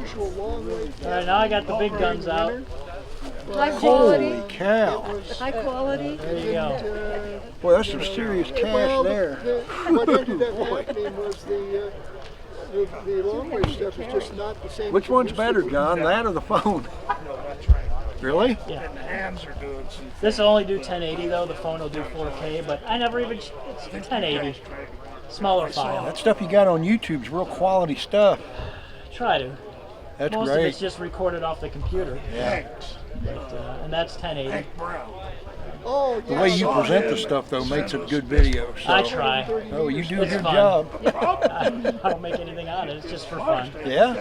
usual long wait. All right, now I got the big guns out. High quality. Holy cow. High quality. There you go. Boy, that's some serious cash there. What ended up happening was the long wave stuff is just not the same. Which one's better, John, that or the phone? Really? Yeah. And the hands are doing some. This will only do 1080 though. The phone will do 4K, but I never even. It's 1080. Smaller file. That stuff you got on YouTube's real quality stuff. Try to. That's Most great. of it's just recorded off the computer. Yeah. But, and that's 1080. Oh, The way you present the stuff, though, makes a good video. So. I try. Oh, you do a It's good fun. job. I don't make anything on it. It's just for fun. Yeah.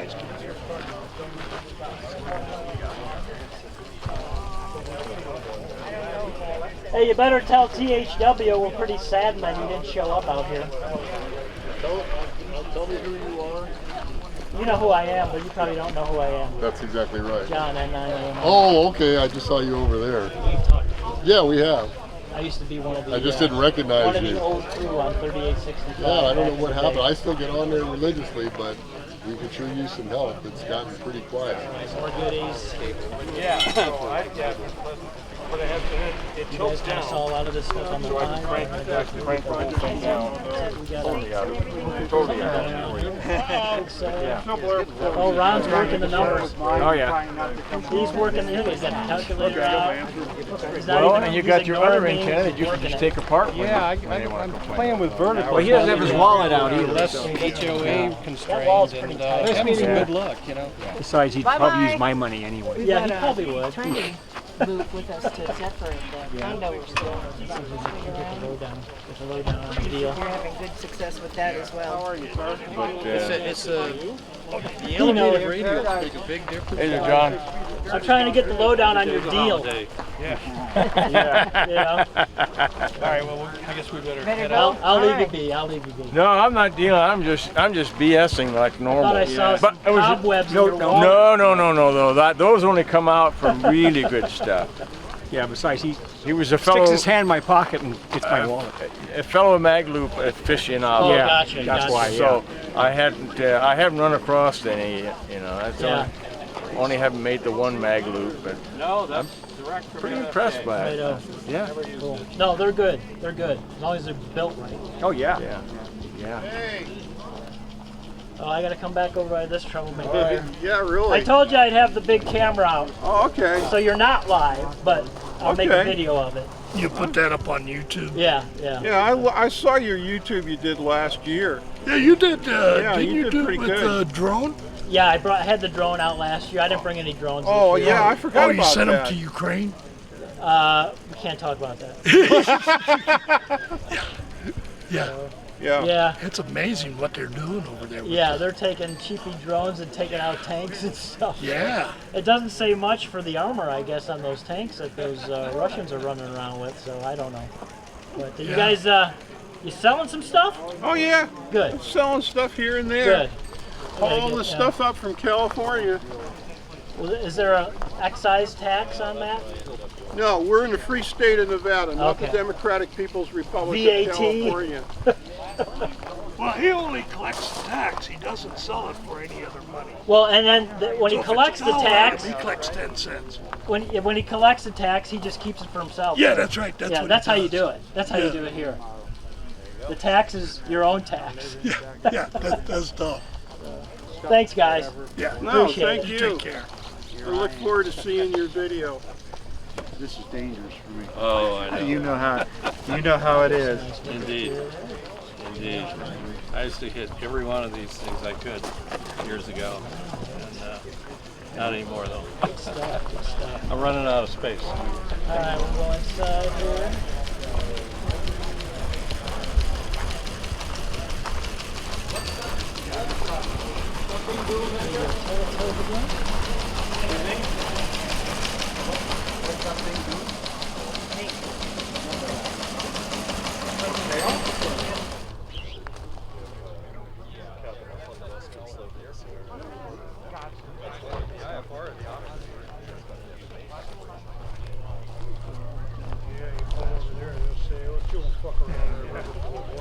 Hey, you better tell THW we're pretty saddened that you didn't show up out here. Tell me who you are. You know who I am, but you probably don't know who I am. That's exactly right. John, N9RCA. Oh, okay. I just saw you over there. We've talked. Yeah, we have. I used to be one of the. I just didn't recognize one of you. the old crew on 3865. Yeah, I don't back know what in the happened. day. I still get on there religiously, but we could sure use some help. It's gotten pretty quiet. More goodies. Yeah, but it You guys kind of saw a lot of this stuff on the line. crank the whole thing down. Totally out of it. Totally out of it. Oh, Ron's working the numbers. Oh, yeah. He's working the He's got the calculator out. He's not Well, even, and you he's got your other ignoring me. antenna that you He's can working just it. take apart. Yeah, I'm playing with vertical. Well, he doesn't have his wallet out either. Less HOA That constraints wall's and pretty tight. having some good luck, you know. Besides, he'd probably use my money anyway. Yeah, he probably would. Move with us to Zephyr and condo we're still Get the lowdown. Get the lowdown on the deal. You're having good success with that as well. It's the elevated radio make a big difference. Hey there, John. I'm trying to get the lowdown on your deal. Yeah. You know? All right. Well, I guess we better head out. I'll leave you be. I'll leave you be. No, I'm not dealing. I'm just BSing like I normal. thought I saw some But it was- cobwebs in your wall. No. Those only come out from really good stuff. Yeah, besides he was a fellow. sticks his hand in my pocket and gets my wallet. A fellow Magloop aficionado. Oh, Yeah, gotcha. that's gotcha. why, yeah. So I haven't run across any. You know, that's only haven't made the one Magloop, but I'm pretty impressed by Right, it. Yeah. cool. No, they're good. They're good. As long as they're built right. Oh yeah. Yeah. Oh, I gotta come back over by this troublemaker. Yeah, really. I told you I'd have the big camera out, Oh, okay. so you're not live, but I'll make a Okay. video of it. You put that up on YouTube. Yeah. Yeah, I saw your YouTube you did last year. Yeah, you did. Yeah, didn't you you did do it pretty with good. the drone? Yeah, I had the drone out last year. I didn't bring any drones Oh, this year. yeah, I forgot Oh, about you sent them that. to Ukraine? We can't talk about that. Yeah. Yeah. Yeah. It's amazing what they're doing over there. With Yeah, they're taking cheapy drones and taking out tanks and stuff. Yeah. It doesn't say much for the armor, I guess, on those tanks that those Russians are running around with, so I don't know. But you guys, you selling some stuff? Oh, yeah. Good, Selling stuff here and there. good. All the stuff up from California. Well, is there a excise tax on that? No, we're in the free state of Nevada, not the Okay. Democratic People's Republic VAT. of California. Well, he only collects the tax. He doesn't sell it for any other money. Well, and then when he So if collects it's the $1, tax, he collects 10 cents. when he collects the tax, he just keeps it for himself. Yeah, that's right. That's Yeah, what that's he how you does. do it. That's how you do it here. The tax is your own tax. Yeah, that's tough. Thanks, guys. Yeah. No, Appreciate thank it. you. Take care. I look forward to seeing your video. This is dangerous for me. Oh, I know. You know how it is. Indeed. Indeed. I used to hit every one of these things I could years ago. And, not anymore, though. Good stuff, good stuff. I'm running out of space. All right, we'll go inside here.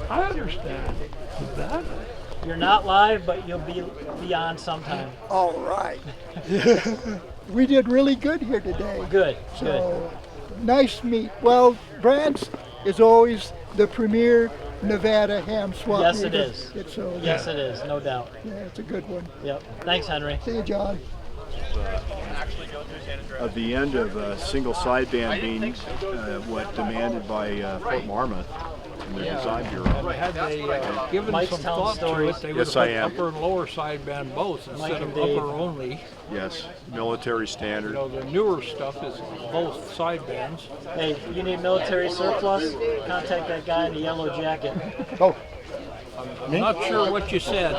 I understand that. You're not live, but you'll be on sometime. All right. We did really good here today. Good, good. So, nice meat. Well, Brad's is always the premier Nevada ham swap. Yes, it meet. is. Yes, it is, no doubt. Yeah, it's a good one. Yep. Thanks, Henry. See you, John. Of the end of single sideband being what demanded by Fort Marmot and the Design Bureau. Had they given Mike's some telling thought stories. to it, they would Yes, have I put am. upper and lower sideband both Mike instead and of Dave. upper only. Yes, military You standard. know, the newer stuff is both sidebands. Hey, you need military surplus? Contact that guy in the yellow jacket. I'm not sure what you said.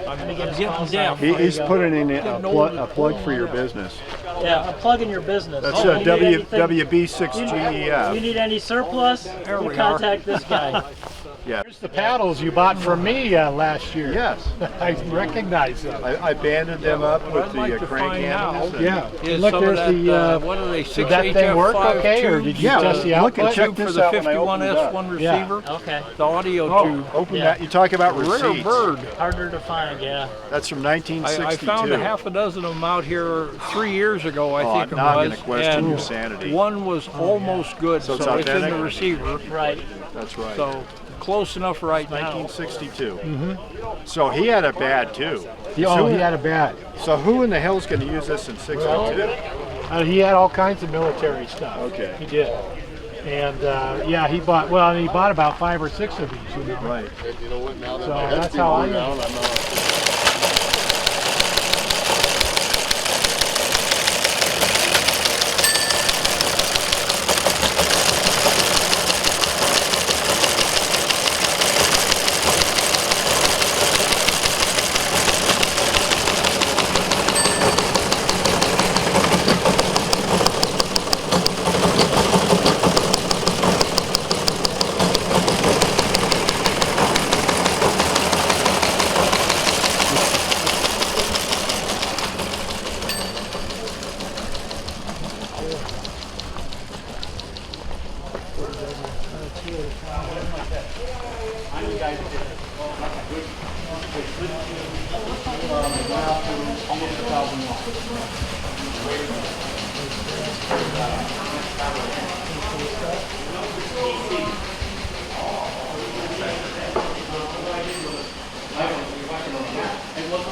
I'm getting deaf. He's putting in a plug for your business. Yeah, I'm plugging your business. That's You need anything- WB6GEF. You need any surplus? There You we contact this guy. Yeah. The paddles you bought from me last year. Yes. I recognize them. I banded them up What with I'd like the to crank find handles. out Yeah. is Look, some of there's that, the, what are they, did that thing work 6HF5 okay, or tubes, did you test the look and output? check tube for this the out when I open it up. 51S1 Yeah. receiver? Okay. The audio tube. Open Yeah. that. You talk about Rare receipts. bird. Harder to find, yeah. That's from I 1962. found a half a dozen of them out here 3 years ago, I think it now I'm was. gonna question and your sanity. one was almost good, So so, it's it's in the authentic? receiver. Right. That's right. So close enough right now. 1962. So he had a bad too. He had a bat. So who in the hell is going to use this in 62? He had all kinds of military stuff. Okay. He did. And yeah, he bought about 5 or 6 of these, you know. Right. So that's how I know.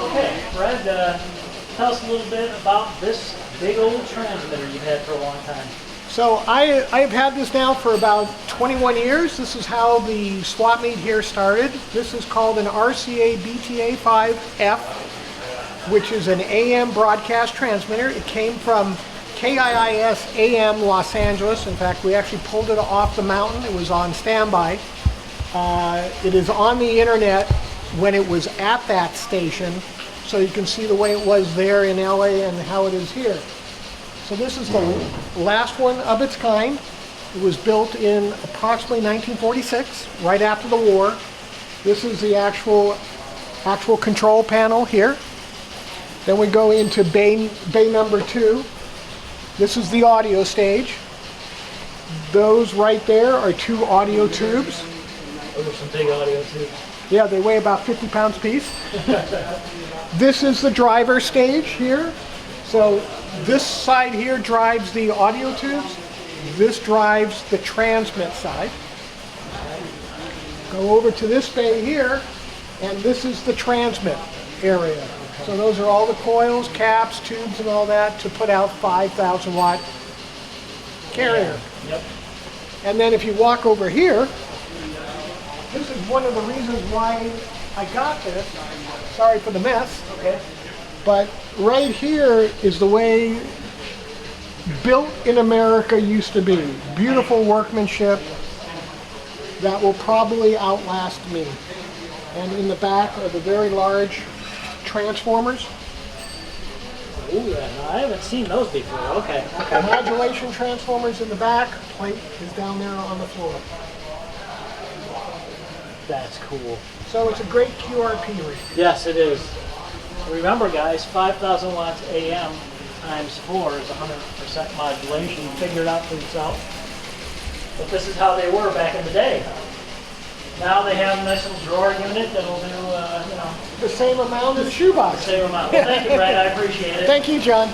Okay, Fred, tell us a little bit about this big old transmitter you've had for a long time. So I've had this now for about 21 years. This is how the swap meet here started. This is called an RCA BTA5F, which is an AM broadcast transmitter. It came from KIIS AM Los Angeles. In fact, we actually pulled it off the mountain. It was on standby. It is on the internet when it was at that station, so you can see the way it was there in LA and how it is here. So this is the last one of its kind. It was built in approximately 1946, right after the war. This is the actual control panel here. Then we go into bay number 2. This is the audio stage. Those right there are 2 audio tubes. Those are some big audio tubes. Yeah, they weigh about 50 pounds apiece. This is the driver stage here. So this side here drives the audio tubes. This drives the transmit side. Go over to this bay here, and this is the transmit area. So those are all the coils, caps, tubes, and all that to put out 5,000 watt carrier. Yep. And then if you walk over here, this is one of the reasons why I got this. Sorry for the mess. Okay. But right here is the way built in America used to be. Beautiful workmanship that will probably outlast me. And in the back are the very large transformers. Oh yeah, no, I haven't seen those before. Okay. The modulation transformers in the back. Plate is down there on the floor. That's cool. So it's a great QRP read. Yes, it is. Remember, guys, 5,000 watts AM times 4 is 100% modulation. Figure it out for yourself. But this is how they were back in the day. Now they have a nice little drawer unit that'll do, you know, The same amount as the shoebox. same amount. Well, thank you, Brad. I appreciate it. Thank you, John.